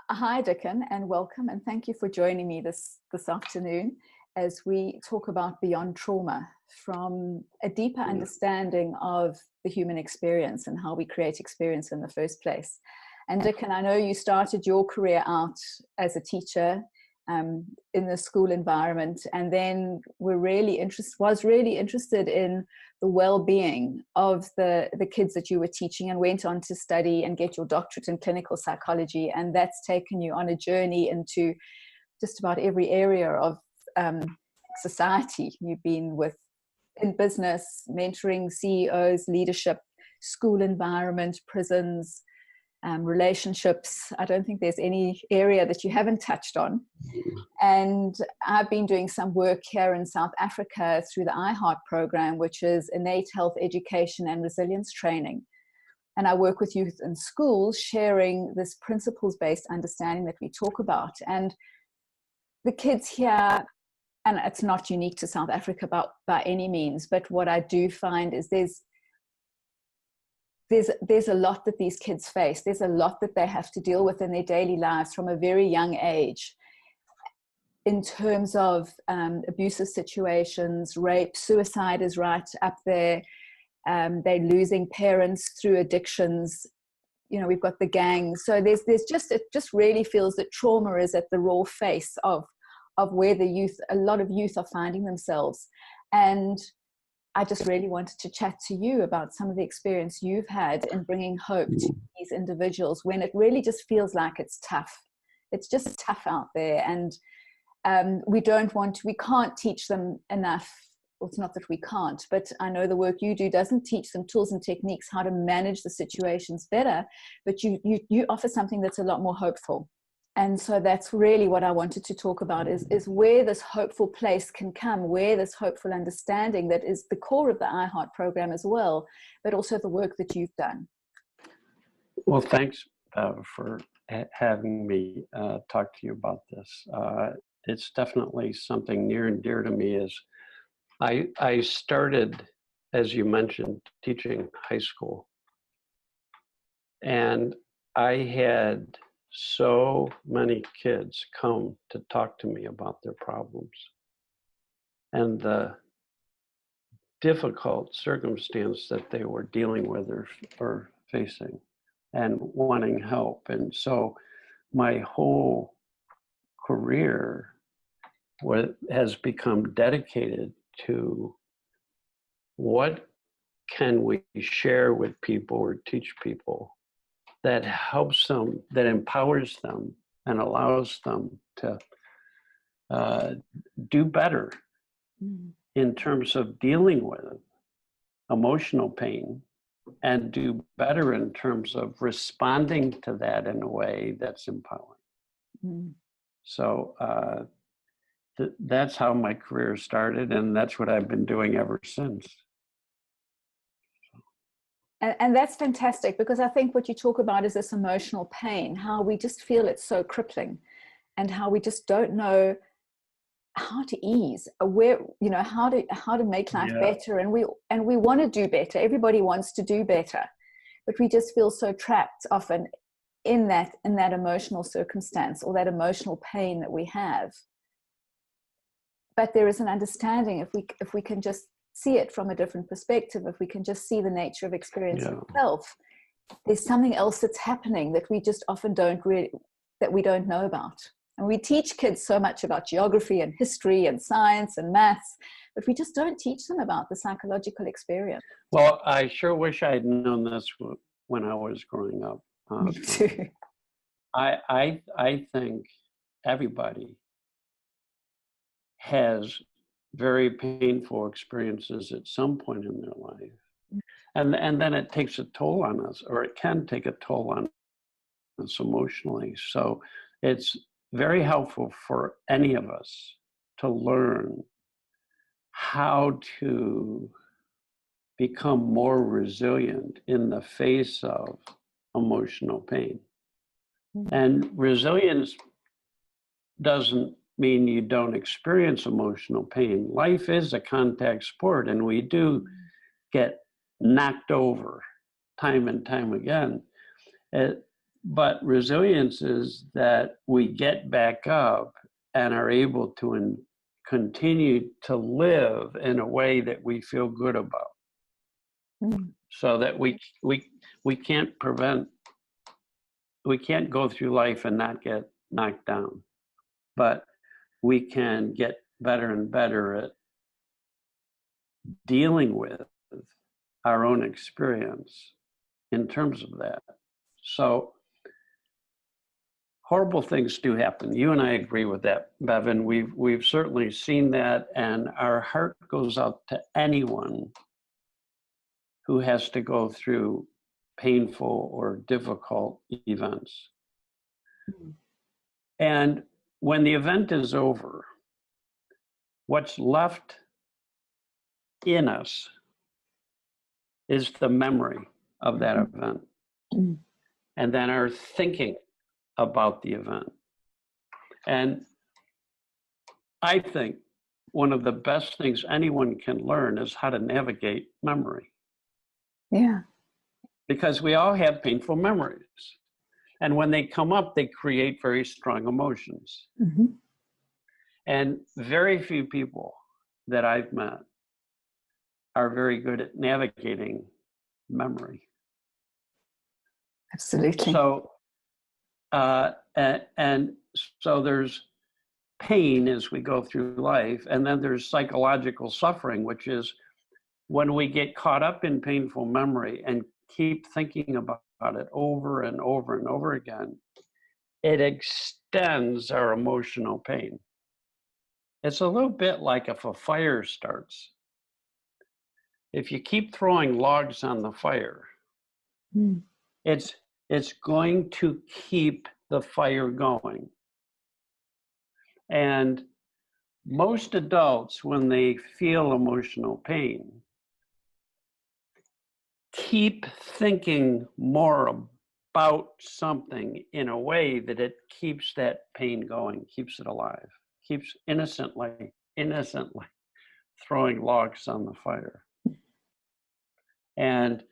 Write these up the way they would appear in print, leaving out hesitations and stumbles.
Hi, Dicken, and welcome, and thank you for joining me this afternoon as we talk about beyond trauma, from a deeper understanding of the human experience and how we create experience in the first place. And Dicken, I know you started your career out as a teacher in the school environment, and then was really interested in the well-being of the kids that you were teaching, and went on to study and get your doctorate in clinical psychology. And that's taken you on a journey into just about every area of society. You've been in business, mentoring CEOs, leadership, school environment, prisons, relationships. I don't think there's any area that you haven't touched on. And I've been doing some work here in South Africa through the iHeart program, which is innate health education and resilience training. And I work with youth in schools, sharing this principles-based understanding that we talk about. And the kids here, and it's not unique to South Africa by any means, but what I do find is there's a lot that these kids face. There's a lot that they have to deal with in their daily lives from a very young age, in terms of abusive situations, rape, suicide is right up there. They're losing parents through addictions. You know, we've got the gangs. So it just really feels that trauma is at the raw face of where a lot of youth are finding themselves. And I just really wanted to chat to you about some of the experience you've had in bringing hope to these individuals when it really just feels like it's tough. It's just tough out there. And we can't teach them enough. Well, it's not that we can't, but I know the work you do doesn't teach them tools and techniques how to manage the situations better, but you offer something that's a lot more hopeful. And so that's really what I wanted to talk about, is where this hopeful place can come, where this hopeful understanding that is the core of the iHeart program as well, but also the work that you've done. Well, thanks for having me talk to you about this. It's definitely something near and dear to me. As I started, as you mentioned, teaching high school, and I had so many kids come to talk to me about their problems and the difficult circumstance that they were dealing with or facing and wanting help. And so my whole career has become dedicated to what can we share with people or teach people that helps them, that empowers them and allows them to do better in terms of dealing with emotional pain, and do better in terms of responding to that in a way that's empowering. So that's how my career started, and that's what I've been doing ever since. And that's fantastic, because I think what you talk about is this emotional pain, how we just feel it's so crippling, and how we just don't know how to ease, how to make life better. And we want to do better. Everybody wants to do better, but we just feel so trapped often in that emotional circumstance, or that emotional pain that we have. But there is an understanding, if we can just see it from a different perspective, if we can just see the nature of experience itself, there's something else that's happening that we just often don't know about. And we teach kids so much about geography and history and science and maths, but we just don't teach them about the psychological experience. Well, I sure wish I had known this when I was growing up. Me too. I think everybody has very painful experiences at some point in their life. And then it takes a toll on us, or it can take a toll on us emotionally. So it's very helpful for any of us to learn how to become more resilient in the face of emotional pain. And resilience doesn't mean you don't experience emotional pain. Life is a contact sport, and we do get knocked over time and time again. But resilience is that we get back up and are able to continue to live in a way that we feel good about. So that we can't go through life and not get knocked down, but we can get better and better at dealing with our own experience in terms of that. So horrible things do happen. You and I agree with that, Bevan. We've certainly seen that, and our heart goes out to anyone who has to go through painful or difficult events. And when the event is over, what's left in us is the memory of that event, and then our thinking about the event. And I think one of the best things anyone can learn is how to navigate memory. Yeah. Because we all have painful memories. And when they come up, they create very strong emotions. And very few people that I've met are very good at navigating memory. Absolutely. So, and so there's pain as we go through life, and then there's psychological suffering, which is when we get caught up in painful memory and keep thinking about it over and over and over again, it extends our emotional pain. It's a little bit like if a fire starts. If you keep throwing logs on the fire, it's going to keep the fire going. And most adults, when they feel emotional pain, keep thinking more about something in a way that it keeps that pain going, keeps it alive, keeps innocently throwing logs on the fire. And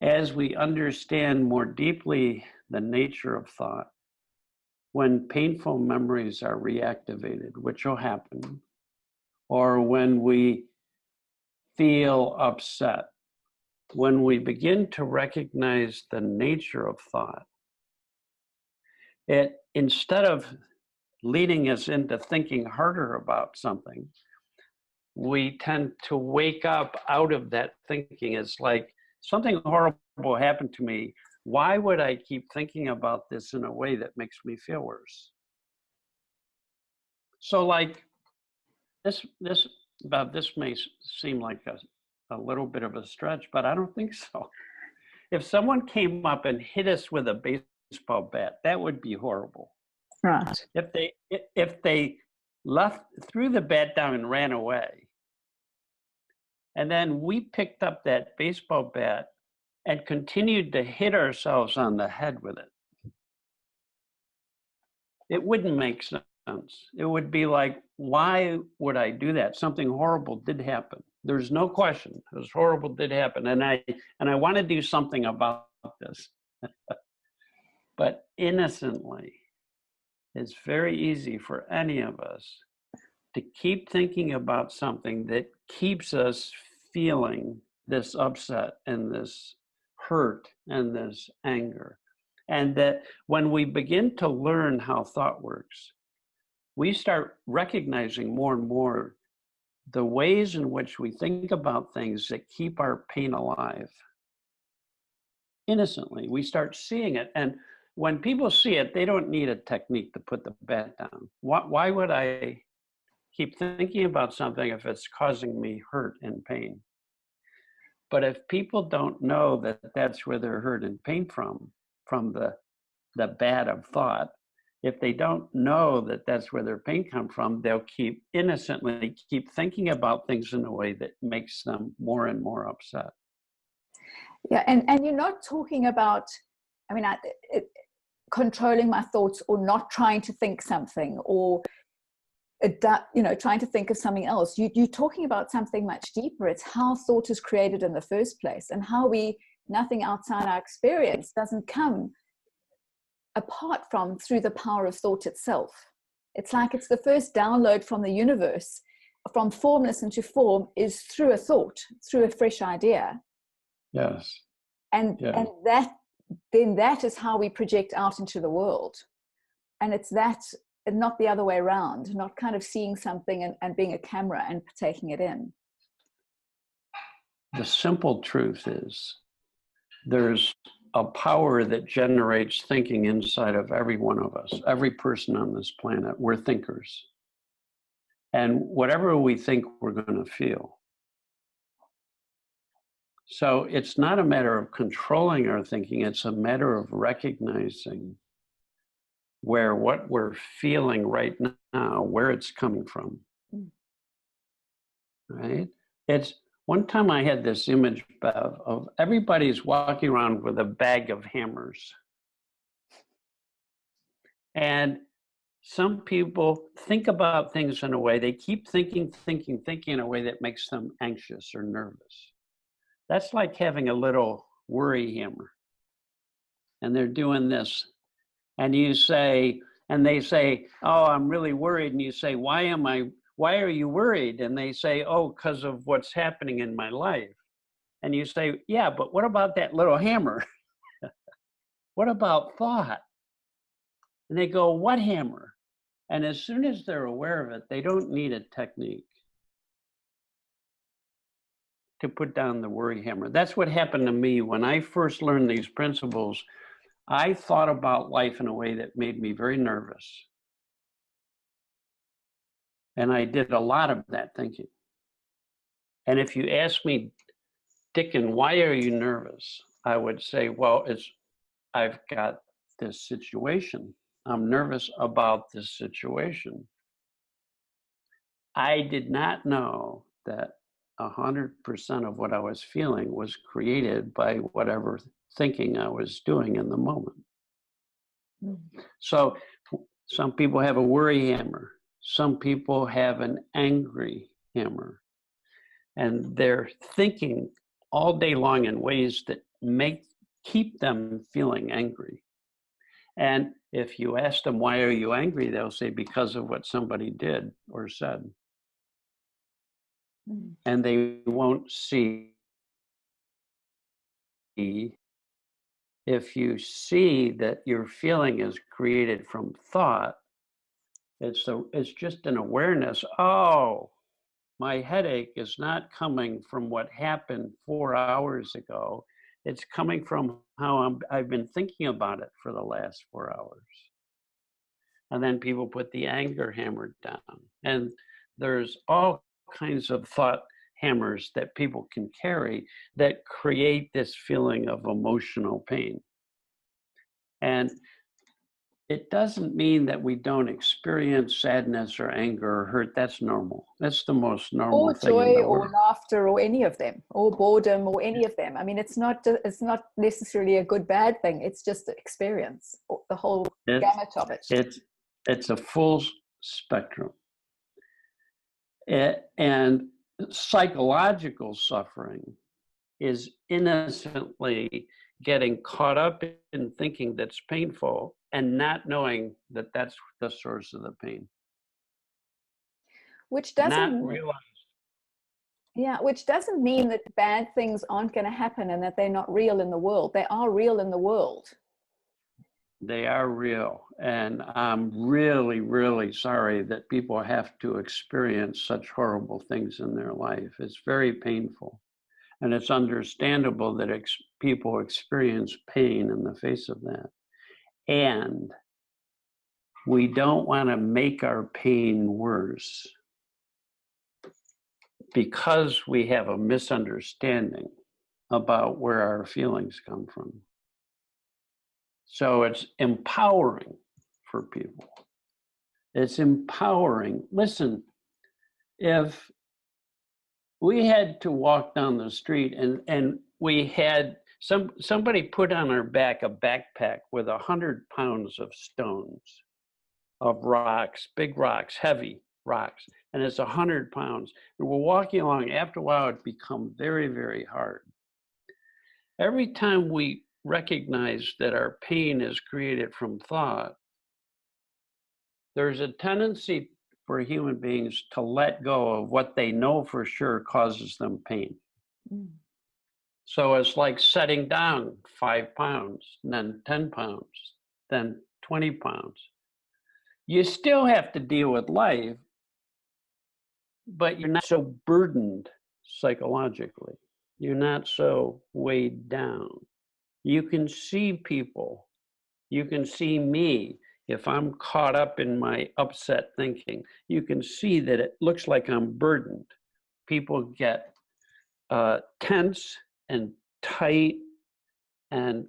as we understand more deeply the nature of thought, when painful memories are reactivated, which will happen, or when we feel upset, when we begin to recognize the nature of thought, it, instead of leading us into thinking harder about something, we tend to wake up out of that thinking. It's like, something horrible happened to me. Why would I keep thinking about this in a way that makes me feel worse? So like this may seem like a little bit of a stretch, but I don't think so. If someone came up and hit us with a baseball bat, that would be horrible. Right. If they threw the bat down and ran away, and then we picked up that baseball bat and continued to hit ourselves on the head with it, it wouldn't make sense. It would be like, why would I do that? Something horrible did happen. There's no question. It was horrible did happen. And I want to do something about this. But innocently, it's very easy for any of us to keep thinking about something that keeps us feeling this upset and this hurt and this anger. And that when we begin to learn how thought works, we start recognizing more and more the ways in which we think about things that keep our pain alive. Innocently, we start seeing it. And when people see it, they don't need a technique to put the bat down. Why would I keep thinking about something if it's causing me hurt and pain? But if people don't know that that's where they're hurt and pain from the bat of thought, if they don't know that that's where their pain comes from, they'll keep innocently keep thinking about things in a way that makes them more and more upset. Yeah, and you're not talking about, I mean, controlling my thoughts or not trying to think something or trying to think of something else. You're talking about something much deeper. It's how thought is created in the first place, and how nothing outside our experience doesn't come apart from through the power of thought itself. It's like it's the first download from the universe, from formless into form, is through a thought, through a fresh idea. Yes. And that is how we project out into the world. And it's that, and not the other way around, not kind of seeing something and being a camera and taking it in. The simple truth is there's a power that generates thinking inside of every one of us, every person on this planet. We're thinkers. And whatever we think, we're going to feel. So it's not a matter of controlling our thinking, it's a matter of recognizing where what we're feeling right now, where it's coming from. Right? It's one time I had this image, Bev, of everybody's walking around with a bag of hammers. And some people think about things in a way, they keep thinking in a way that makes them anxious or nervous. That's like having a little worry hammer. And they're doing this. And you say, and they say, oh, I'm really worried. And you say, why are you worried? And they say, oh, because of what's happening in my life. And you say, yeah, but what about that little hammer? What about thought? And they go, what hammer? And as soon as they're aware of it, they don't need a technique to put down the worry hammer. That's what happened to me when I first learned these principles. I thought about life in a way that made me very nervous. And I did a lot of that thinking. And if you ask me, Dicken, why are you nervous? I would say, well, I've got this situation. I'm nervous about this situation. I did not know that 100% of what I was feeling was created by whatever thinking I was doing in the moment. So some people have a worry hammer. Some people have an angry hammer. And they're thinking all day long in ways that keep them feeling angry. And if you ask them, why are you angry? They'll say, because of what somebody did or said. And they won't see. If you see that your feeling is created from thought, it's just an awareness. Oh, my headache is not coming from what happened 4 hours ago. It's coming from how I've been thinking about it for the last 4 hours. And then people put the anger hammer down. And there's all kinds of thought hammers that people can carry that create this feeling of emotional pain. And it doesn't mean that we don't experience sadness or anger or hurt. That's normal. That's the most normal thing in the world. Or joy or laughter or any of them, or boredom or any of them. I mean, it's not necessarily a good, bad thing. It's just experience, the whole gamut of it. It's a full spectrum. And psychological suffering is innocently getting caught up in thinking that's painful and not knowing that that's the source of the pain. Which doesn't mean that bad things aren't going to happen and that they're not real in the world. They are real in the world. They are real. And I'm really, really sorry that people have to experience such horrible things in their life. It's very painful. And it's understandable that people experience pain in the face of that. And we don't want to make our pain worse because we have a misunderstanding about where our feelings come from. So it's empowering for people. It's empowering. Listen, if we had to walk down the street and we had somebody put on our back a backpack with 100 pounds of stones, of rocks, big rocks, heavy rocks, and it's 100 pounds. And we're walking along, after a while, it become very, very hard. Every time we recognize that our pain is created from thought, there's a tendency for human beings to let go of what they know for sure causes them pain. Mm. So it's like setting down 5 pounds, and then 10 pounds, then 20 pounds. You still have to deal with life, but you're not so burdened psychologically. You're not so weighed down. You can see people. You can see me. If I'm caught up in my upset thinking, you can see that it looks like I'm burdened. People get tense and tight, and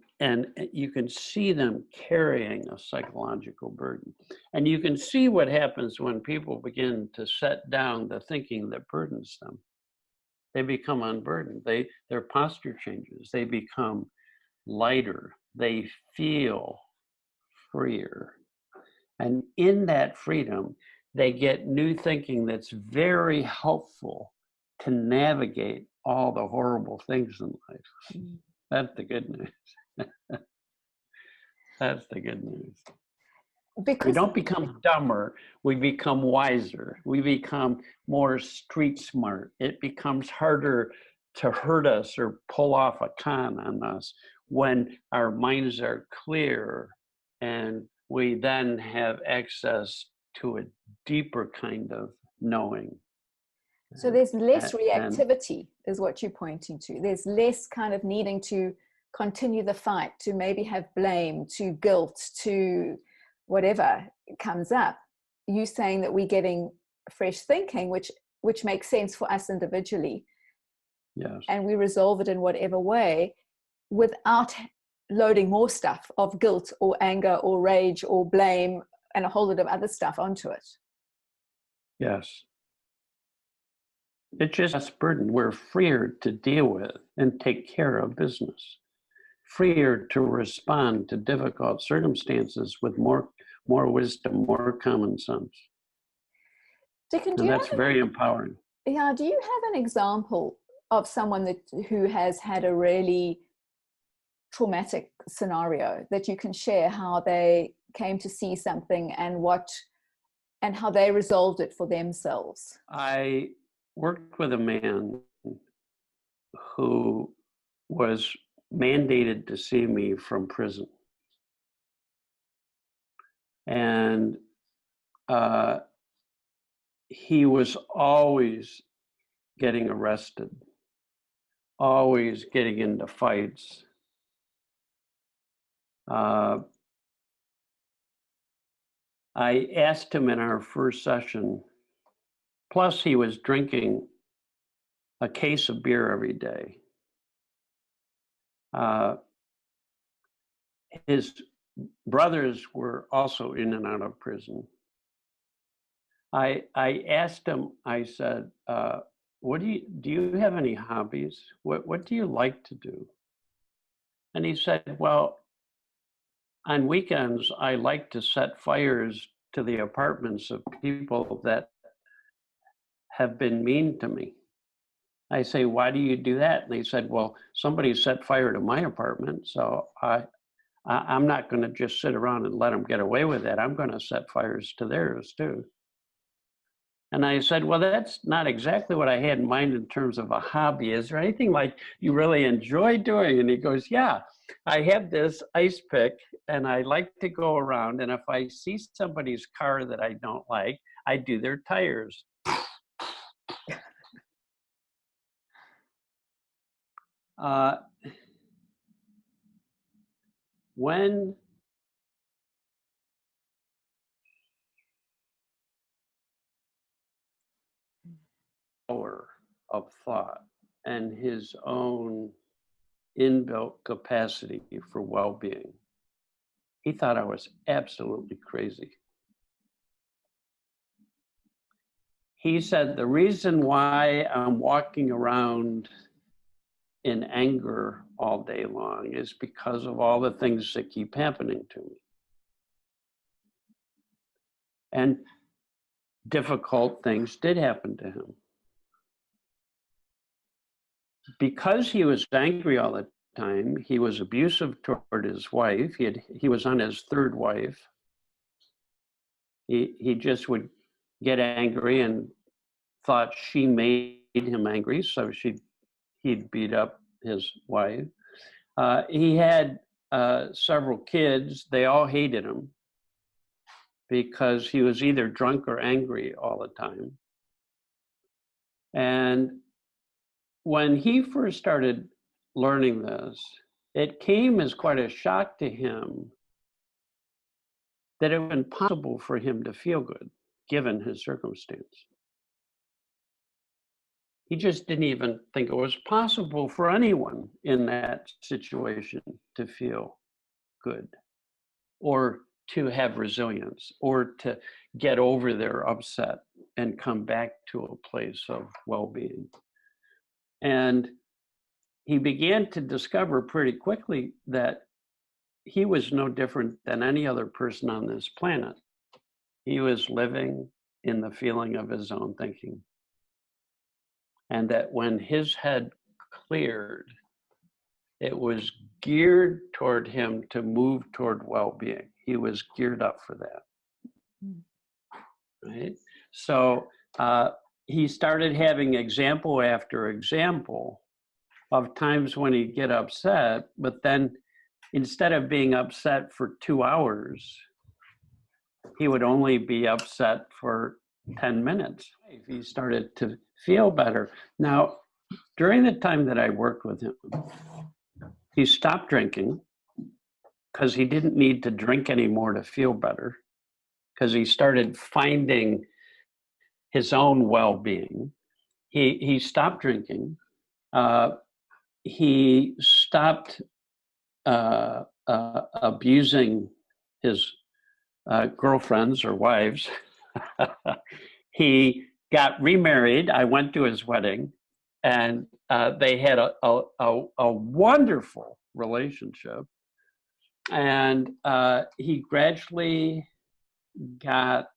you can see them carrying a psychological burden. And you can see what happens when people begin to set down the thinking that burdens them. They become unburdened. Their posture changes. They become lighter. They feel freer. And in that freedom, they get new thinking that's very helpful to navigate all the horrible things in life. That's the good news. That's the good news. Because we don't become dumber, we become wiser. We become more street smart. It becomes harder to hurt us or pull off a con on us when our minds are clear, and we then have access to a deeper kind of knowing. So there's less reactivity, is what you're pointing to. There's less kind of needing to continue the fight, to maybe have blame, to guilt, to whatever comes up. You saying that we're getting fresh thinking, which makes sense for us individually. Yes. And we resolve it in whatever way without loading more stuff of guilt or anger or rage or blame and a whole lot of other stuff onto it. Yes. It's just a burden we're freer to deal with and take care of business. Freer to respond to difficult circumstances with more wisdom, more common sense. Dicken, and that's very empowering. Yeah, do you have an example of someone who has had a really traumatic scenario that you can share, how they came to see something and how they resolved it for themselves? I worked with a man who was mandated to see me from prison. And he was always getting arrested, always getting into fights. I asked him in our first session, plus he was drinking a case of beer every day. His brothers were also in and out of prison. I asked him, I said, what do you have any hobbies? What do you like to do? And he said, well, on weekends, I like to set fires to the apartments of people that have been mean to me. I say, why do you do that? And they said, well, somebody set fire to my apartment, so I'm not going to just sit around and let them get away with it. I'm going to set fires to theirs too. And I said, well, that's not exactly what I had in mind in terms of a hobby. Is there anything like you really enjoy doing? And he goes, yeah, I have this ice pick and I like to go around. And if I see somebody's car that I don't like, I do their tires. When power of thought and his own inbuilt capacity for well-being, he thought I was absolutely crazy. He said, the reason why I'm walking around in anger all day long is because of all the things that keep happening to me. And difficult things did happen to him. Because he was angry all the time. He was abusive toward his wife. He was on his third wife. He just would get angry and thought she made him angry, so he'd beat up his wife. He had several kids. They all hated him because he was either drunk or angry all the time. And when he first started learning this, it came as quite a shock to him that it was impossible for him to feel good, given his circumstance. He just didn't even think it was possible for anyone in that situation to feel good, or to have resilience, or to get over their upset and come back to a place of well-being. And he began to discover pretty quickly that he was no different than any other person on this planet. He was living in the feeling of his own thinking. And that when his head cleared, it was geared toward him to move toward well-being. He was geared up for that. Right? So he started having example after example of times when he'd get upset, but then instead of being upset for 2 hours, he would only be upset for 10 minutes. He started to feel better. Now, during the time that I worked with him, he stopped drinking because he didn't need to drink anymore to feel better, because he started finding his own well-being. He stopped drinking. He stopped abusing his girlfriends or wives. He got remarried. I went to his wedding, and they had a wonderful relationship. And he gradually got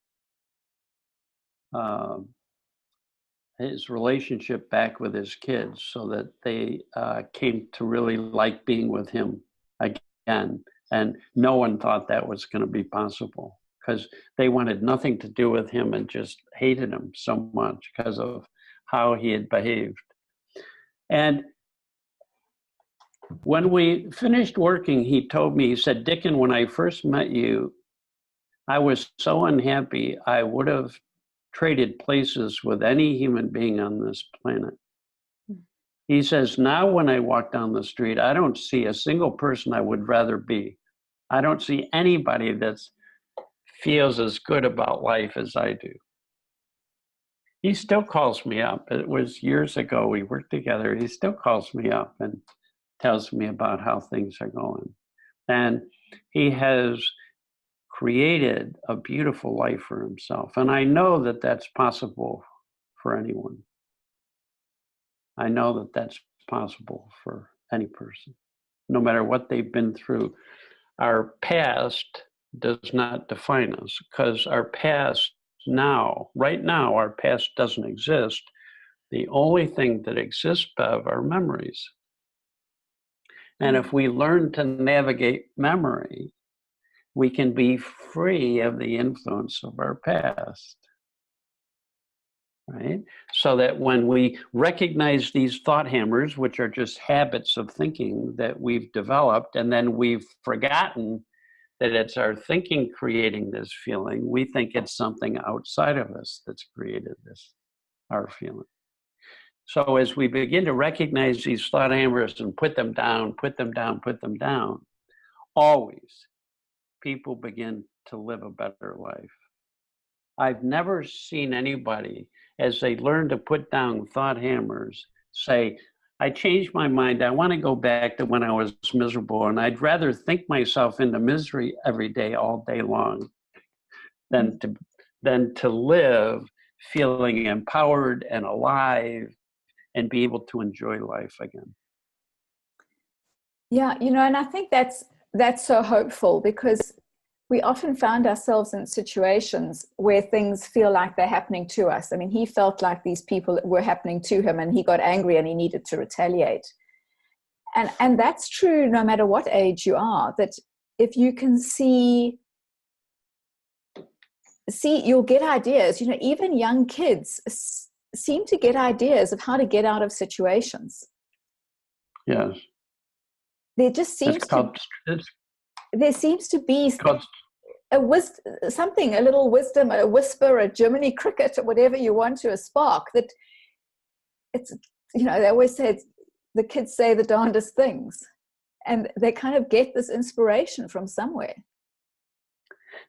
his relationship back with his kids, so that they came to really like being with him again. And no one thought that was going to be possible, because they wanted nothing to do with him and just hated him so much because of how he had behaved. And when we finished working, he told me, he said, "Dicken, when I first met you, I was so unhappy, I would have traded places with any human being on this planet." He says, "Now when I walk down the street, I don't see a single person I would rather be. I don't see anybody that feels as good about life as I do." He still calls me up. It was years ago, we worked together. He still calls me up and tells me about how things are going. And he has created a beautiful life for himself. And I know that that's possible for anyone. I know that that's possible for any person, no matter what they've been through. Our past does not define us, because our past now, right now, our past doesn't exist. The only thing that exists, Bev, are memories. And if we learn to navigate memory, we can be free of the influence of our past. Right? So that when we recognize these thought hammers, which are just habits of thinking that we've developed, and then we've forgotten that it's our thinking creating this feeling, we think it's something outside of us that's created this, our feeling. So as we begin to recognize these thought hammers and put them down, always people begin to live a better life. I've never seen anybody, as they learn to put down thought hammers, say, "I changed my mind. I want to go back to when I was miserable, and I'd rather think myself into misery every day, all day long, than to live feeling empowered and alive and be able to enjoy life again." Yeah, and I think that's so hopeful, because we often found ourselves in situations where things feel like they're happening to us. I mean, he felt like these people were happening to him, and he got angry and he needed to retaliate. And that's true no matter what age you are, that if you can see, you'll get ideas. You know, even young kids seem to get ideas of how to get out of situations. Yes. There just seems there seems to be a little wisdom, a whisper, a Jiminy Cricket, or whatever you want to, a spark that it's, you know, they always say the kids say the darndest things, and they kind of get this inspiration from somewhere.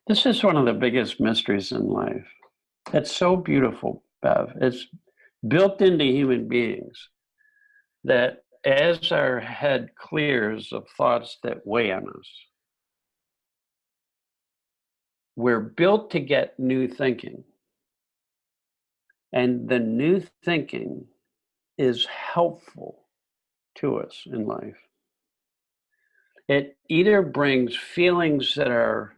This is one of the biggest mysteries in life. It's so beautiful, Bev. It's built into human beings that as our head clears of thoughts that weigh on us, we're built to get new thinking. And the new thinking is helpful to us in life. It either brings feelings that are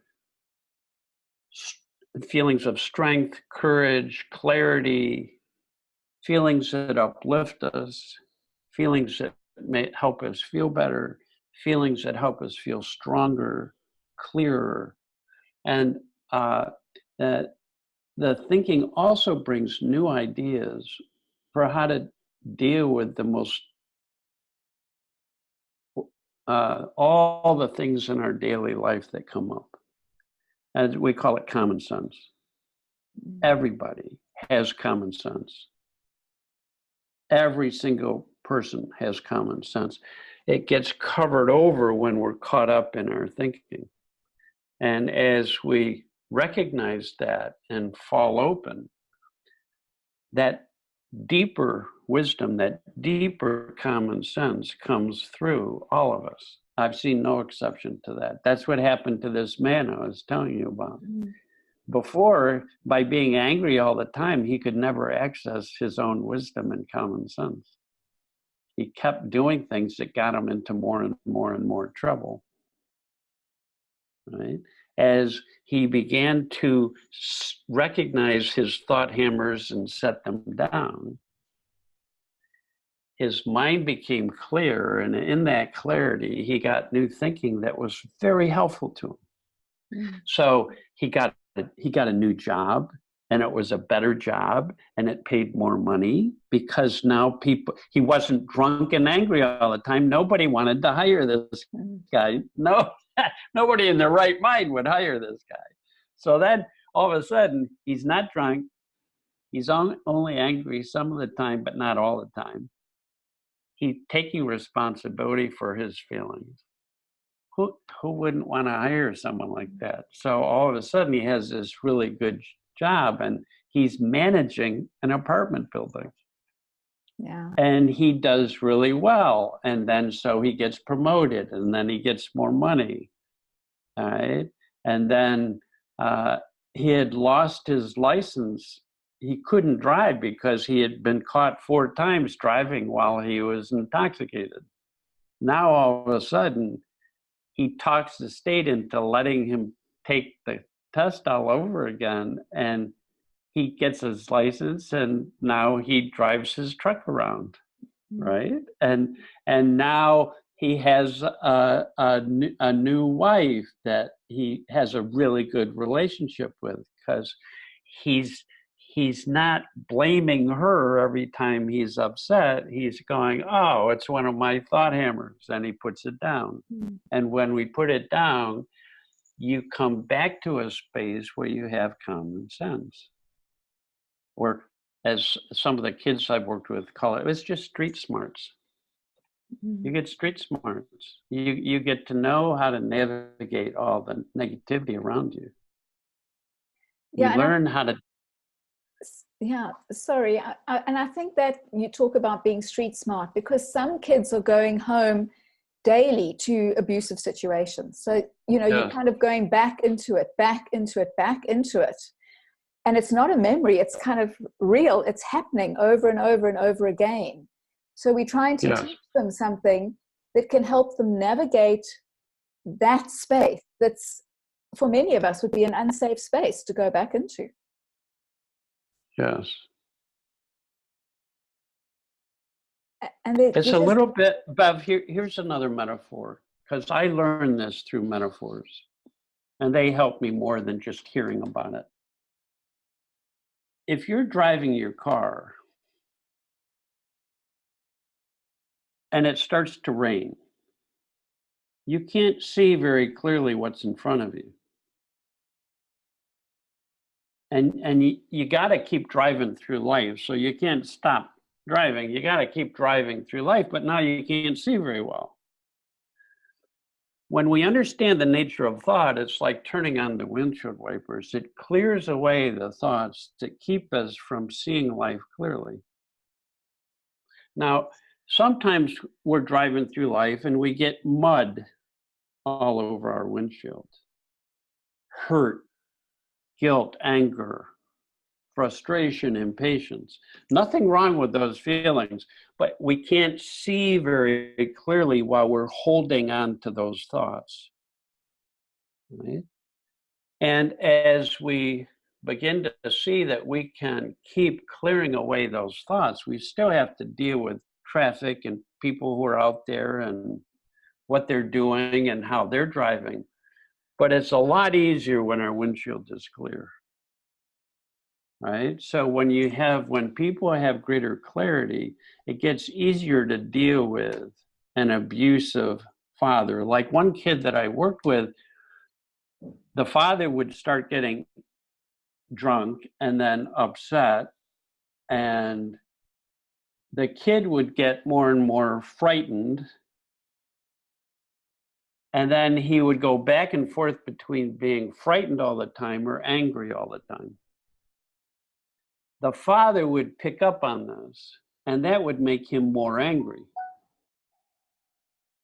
feelings of strength, courage, clarity, feelings that uplift us, feelings that may help us feel better, feelings that help us feel stronger, clearer. And the thinking also brings new ideas for how to deal with the most all the things in our daily life that come up. As we call it common sense. Everybody has common sense. Every single person has common sense. It gets covered over when we're caught up in our thinking. And as we recognize that and fall open, that deeper wisdom, that deeper common sense comes through all of us. I've seen no exception to that. That's what happened to this man I was telling you about. Before, by being angry all the time, he could never access his own wisdom and common sense. He kept doing things that got him into more and more and more trouble. Right? As he began to recognize his thought hammers and set them down, his mind became clear, and in that clarity, he got new thinking that was very helpful to him. So he got a new job, and it was a better job, and it paid more money because now he wasn't drunk and angry all the time. Nobody wanted to hire this guy. No, nobody in their right mind would hire this guy. So then all of a sudden, he's not drunk. He's only angry some of the time, but not all the time. He's taking responsibility for his feelings. Who wouldn't want to hire someone like that? So all of a sudden he has this really good job, and he's managing an apartment building. Yeah. And he does really well. And then so he gets promoted, and then he gets more money. All right. And then he had lost his license. He couldn't drive because he had been caught 4 times driving while he was intoxicated. Now all of a sudden, he talks the state into letting him take the test all over again, and he gets his license, and now he drives his truck around, right? And now he has a new wife that he has a really good relationship with, because he's not blaming her every time he's upset. He's going, oh, it's one of my thought hammers, and he puts it down. And when we put it down, you come back to a space where you have common sense. Or as some of the kids I've worked with call it, it's just street smarts. You get street smarts. You get to know how to navigate all the negativity around you. You learn how to. Yeah, sorry. And I think that you talk about being street smart, because some kids are going home daily to abusive situations. So, you know, you're kind of going back into it. And it's not a memory. It's kind of real. It's happening over and over and over again. So we're trying to teach them something that can help them navigate that space that's, for many of us, would be an unsafe space to go back into. Yes. And It's a little bit, Bev, here's another metaphor, because I learned this through metaphors, and they help me more than just hearing about it. If you're driving your car and it starts to rain, you can't see very clearly what's in front of you. And you got to keep driving through life. So you can't stop driving. You got to keep driving through life, but now you can't see very well. When we understand the nature of thought, it's like turning on the windshield wipers. It clears away the thoughts that keep us from seeing life clearly. Now, sometimes we're driving through life and we get mud all over our windshield. Hurt, guilt, anger, frustration, impatience. Nothing wrong with those feelings, but we can't see very clearly while we're holding on to those thoughts. Right? And as we begin to see that we can keep clearing away those thoughts, we still have to deal with traffic and people who are out there and what they're doing and how they're driving. But it's a lot easier when our windshield is clear. Right? So when people have greater clarity, it gets easier to deal with an abusive father. Like one kid that I worked with, the father would start getting drunk and then upset, and the kid would get more and more frightened, and then he would go back and forth between being frightened all the time or angry all the time. The father would pick up on this, and that would make him more angry.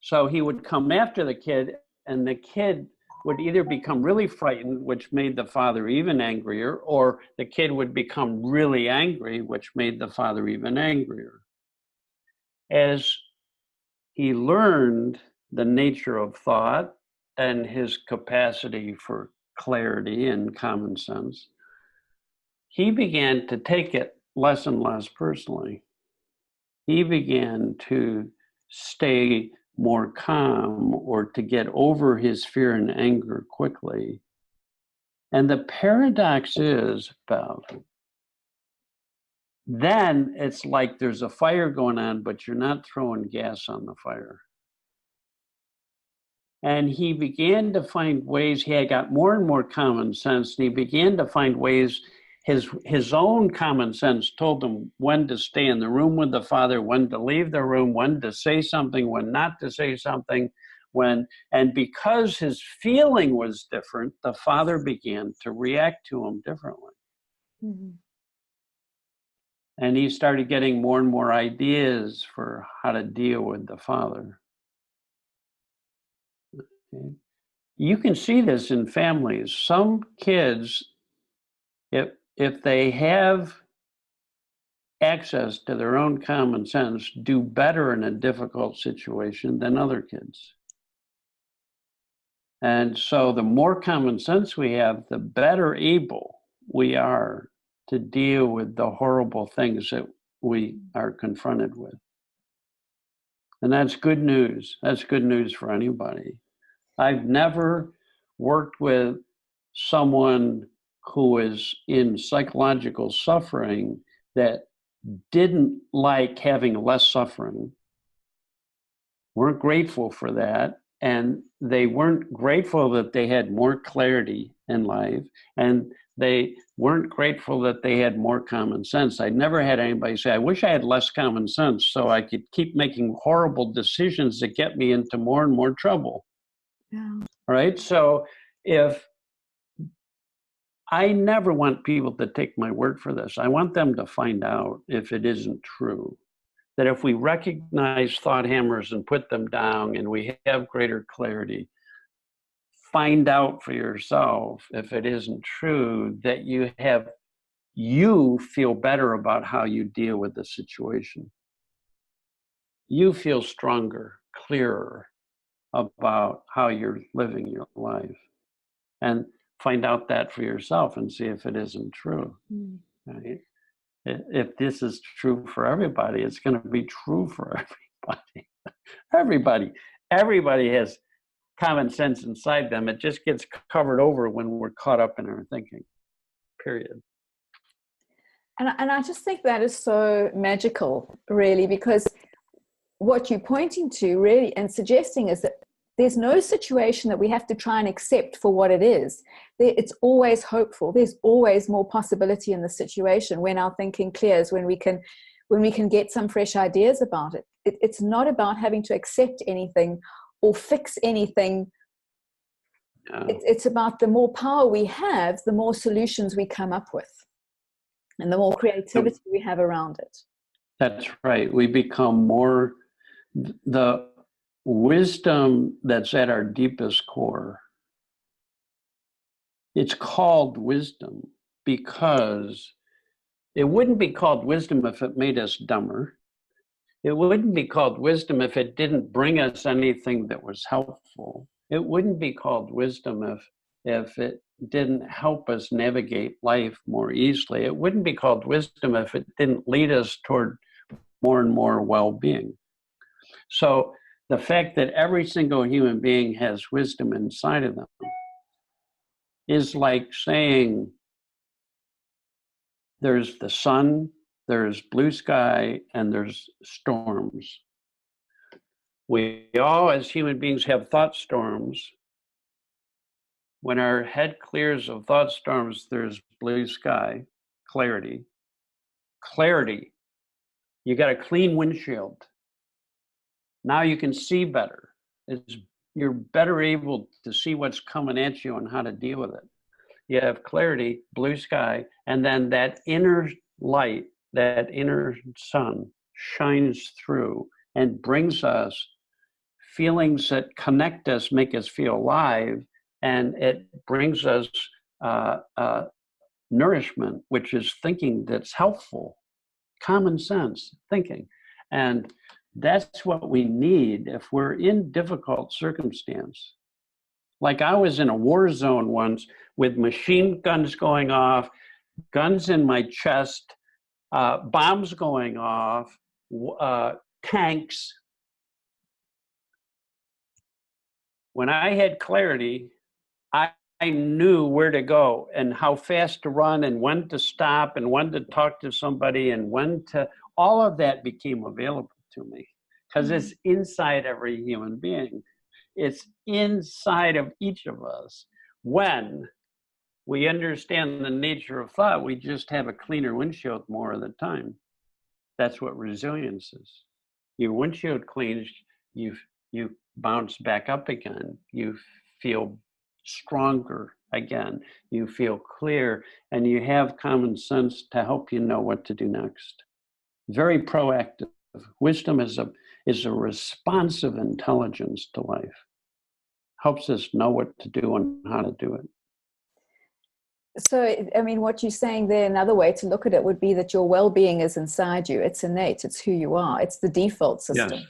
So he would come after the kid, and the kid would either become really frightened, which made the father even angrier, or the kid would become really angry, which made the father even angrier. As he learned the nature of thought and his capacity for clarity and common sense, he began to take it less and less personally. He began to stay more calm or to get over his fear and anger quickly. And the paradox is, Bev, then it's like there's a fire going on, but you're not throwing gas on the fire. And he began to find ways, he had got more and more common sense, and he began to find ways, his own common sense told him when to stay in the room with the father, when to leave the room, when to say something, when not to say something, and because his feeling was different, the father began to react to him differently. Mm-hmm. And he started getting more and more ideas for how to deal with the father. Okay. You can see this in families. Some kids, if they have access to their own common sense, do better in a difficult situation than other kids. And so the more common sense we have, the better able we are to deal with the horrible things that we are confronted with. And that's good news. That's good news for anybody. I've never worked with someone who is in psychological suffering that didn't like having less suffering, weren't grateful for that, and they weren't grateful that they had more clarity in life, and they weren't grateful that they had more common sense. I never had anybody say, I wish I had less common sense so I could keep making horrible decisions that get me into more and more trouble. Yeah. All right, so if I never want people to take my word for this. I want them to find out if it isn't true. That if we recognize thought hammers and put them down and we have greater clarity, find out for yourself if it isn't true, that you feel better about how you deal with the situation. You feel stronger, clearer about how you're living your life. And find out that for yourself and see if it isn't true. Right? If this is true for everybody, it's going to be true for everybody. Everybody has common sense inside them. It just gets covered over when we're caught up in our thinking, period. And I just think that is so magical, really, because what you're pointing to really and suggesting is that there's no situation that we have to try and accept for what it is. It's always hopeful. There's always more possibility in the situation when our thinking clears, when we can get some fresh ideas about it. It's not about having to accept anything or fix anything. No. It's about the more power we have, the more solutions we come up with, and the more creativity we have around it. That's right. We become more the wisdom that's at our deepest core. It's called wisdom because it wouldn't be called wisdom if it made us dumber. It wouldn't be called wisdom if it didn't bring us anything that was helpful. It wouldn't be called wisdom if it didn't help us navigate life more easily. It wouldn't be called wisdom if it didn't lead us toward more and more well-being. So the fact that every single human being has wisdom inside of them is like saying there's the sun, there's blue sky, and there's storms. We all, as human beings, have thought storms. When our head clears of thought storms, there's blue sky, clarity. Clarity. You got a clean windshield. Now you can see better. You're better able to see what's coming at you and how to deal with it. You have clarity, blue sky, and then that inner light, that inner sun shines through and brings us feelings that connect us, make us feel alive, and it brings us nourishment, which is thinking that's helpful, common sense thinking. And that's what we need if we're in difficult circumstance. Like I was in a war zone once with machine guns going off, guns in my chest, bombs going off, tanks. When I had clarity, I knew where to go and how fast to run and when to stop and when to talk to somebody and when to, all of that became available to me because it's inside every human being. It's inside of each of us. When we understand the nature of thought, we just have a cleaner windshield more of the time. That's what resilience is. Your windshield cleans, you bounce back up again. You feel stronger again. You feel clear, and you have common sense to help you know what to do next. Very proactive. Wisdom is a responsive intelligence to life. Helps us know what to do and how to do it. So, I mean, what you're saying there, another way to look at it would be that your well-being is inside you. It's innate. It's who you are. It's the default system.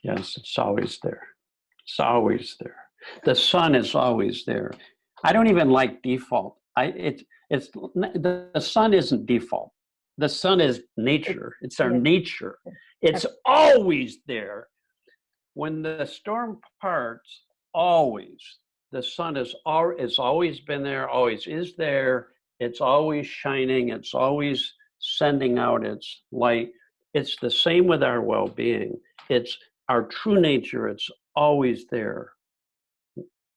Yes, it's always there. It's always there. The sun is always there. I don't even like default. The sun isn't default. The sun is nature. It's our nature. It's always there. When the storm parts, always. The sun has always been there, always is there. It's always shining. It's always sending out its light. It's the same with our well-being. It's our true nature. It's always there.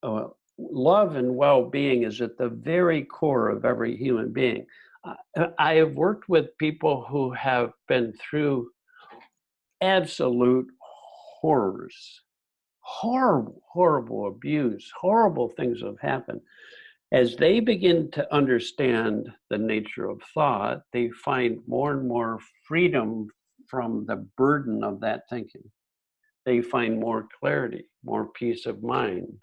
Love and well-being is at the very core of every human being. I have worked with people who have been through absolute horrors, horrible abuse, horrible things have happened. As they begin to understand the nature of thought, they find more and more freedom from the burden of that thinking. They find more clarity, more peace of mind.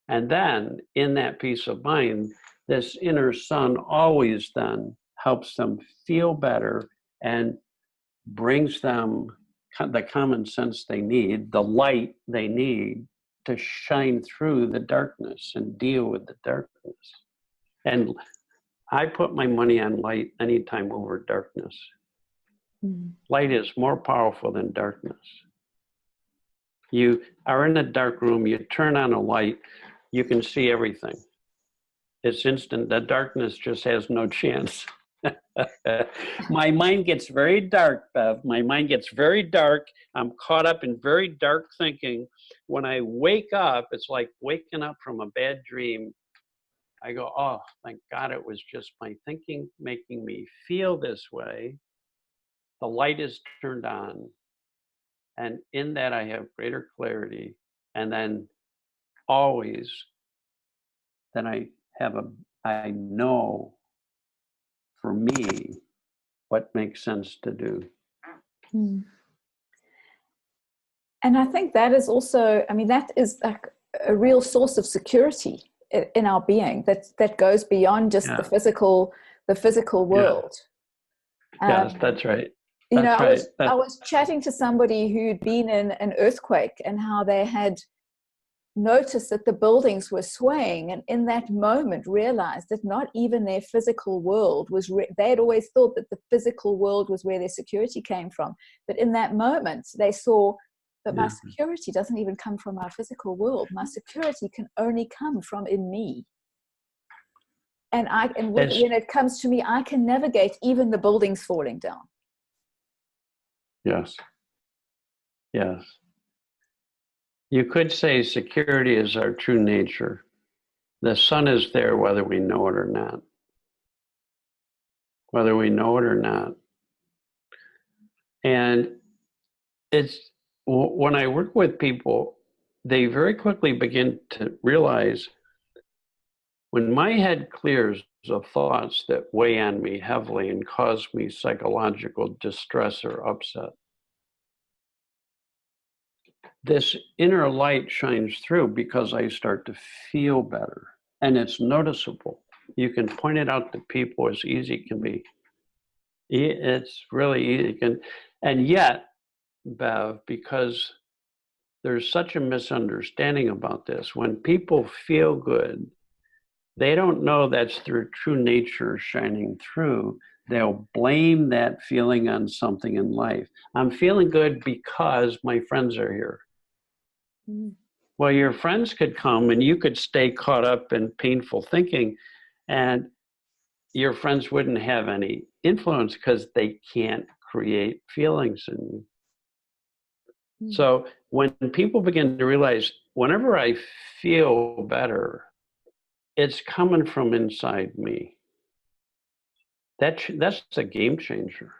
And then in that peace of mind, this inner sun always then helps them feel better and brings them the common sense they need, the light they need to shine through the darkness and deal with the darkness. And I put my money on light anytime over darkness. Light is more powerful than darkness. You are in a dark room, you turn on a light, you can see everything. It's instant. The darkness just has no chance. My mind gets very dark, Bev. My mind gets very dark. I'm caught up in very dark thinking. When I wake up, it's like waking up from a bad dream. I go, oh, thank God it was just my thinking making me feel this way. The light is turned on. And in that, I have greater clarity. And then always, then I know for me what makes sense to do. And I think that is also, I mean, that is like a real source of security in our being that goes beyond just the physical world. Yes, that's right. You know, That's right. I was chatting to somebody who'd been in an earthquake and how they had noticed that the buildings were swaying, and in that moment realized that not even their physical world was, they had always thought that the physical world was where their security came from. But in that moment, they saw that my security doesn't even come from our physical world. My security can only come from in me. And when it comes to me, I can navigate even the buildings falling down. Yes. Yes. You could say security is our true nature. The sun is there whether we know it or not. Whether we know it or not. And it's, when I work with people, they very quickly begin to realize when my head clears of thoughts that weigh on me heavily and cause me psychological distress or upset, this inner light shines through because I start to feel better. And it's noticeable. You can point it out to people as easy as can be. It's really easy. And yet, Bev, because there's such a misunderstanding about this, when people feel good, they don't know that's their true nature shining through. They'll blame that feeling on something in life. I'm feeling good because my friends are here. Well, your friends could come and you could stay caught up in painful thinking, and your friends wouldn't have any influence because they can't create feelings in you. So when people begin to realize, whenever I feel better, it's coming from inside me. That's a game changer.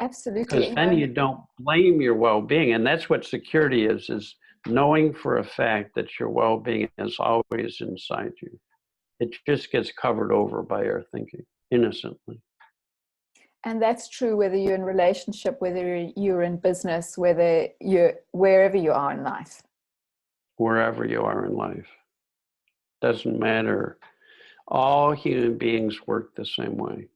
Absolutely. Because then you don't blame your well-being. And that's what security is knowing for a fact that your well-being is always inside you. It just gets covered over by our thinking innocently. And that's true whether you're in relationship, whether you're in business, whether you're wherever you are in life. Wherever you are in life. Doesn't matter. All human beings work the same way.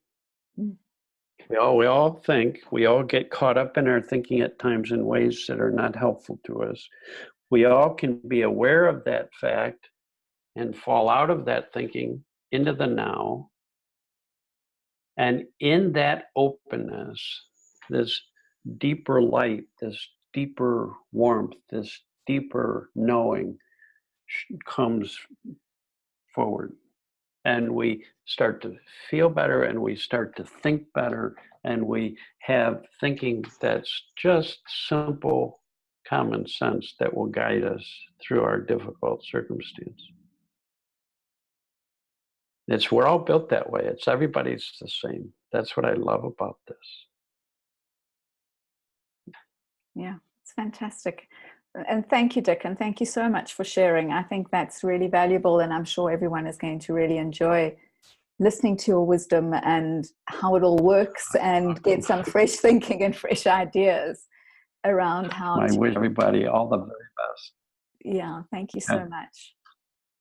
We all think, we all get caught up in our thinking at times in ways that are not helpful to us. We all can be aware of that fact and fall out of that thinking into the now. And in that openness, this deeper light, this deeper warmth, this deeper knowing comes forward. And we start to feel better, and we start to think better, and we have thinking that's just simple common sense that will guide us through our difficult circumstance. We're all built that way. Everybody's the same. That's what I love about this. Yeah, it's fantastic. And thank you, Dicken. Thank you so much for sharing. I think that's really valuable, and I'm sure everyone is going to really enjoy listening to your wisdom and how it all works, and get some fresh thinking and fresh ideas around how I wish everybody all the very best. Yeah, thank you so much.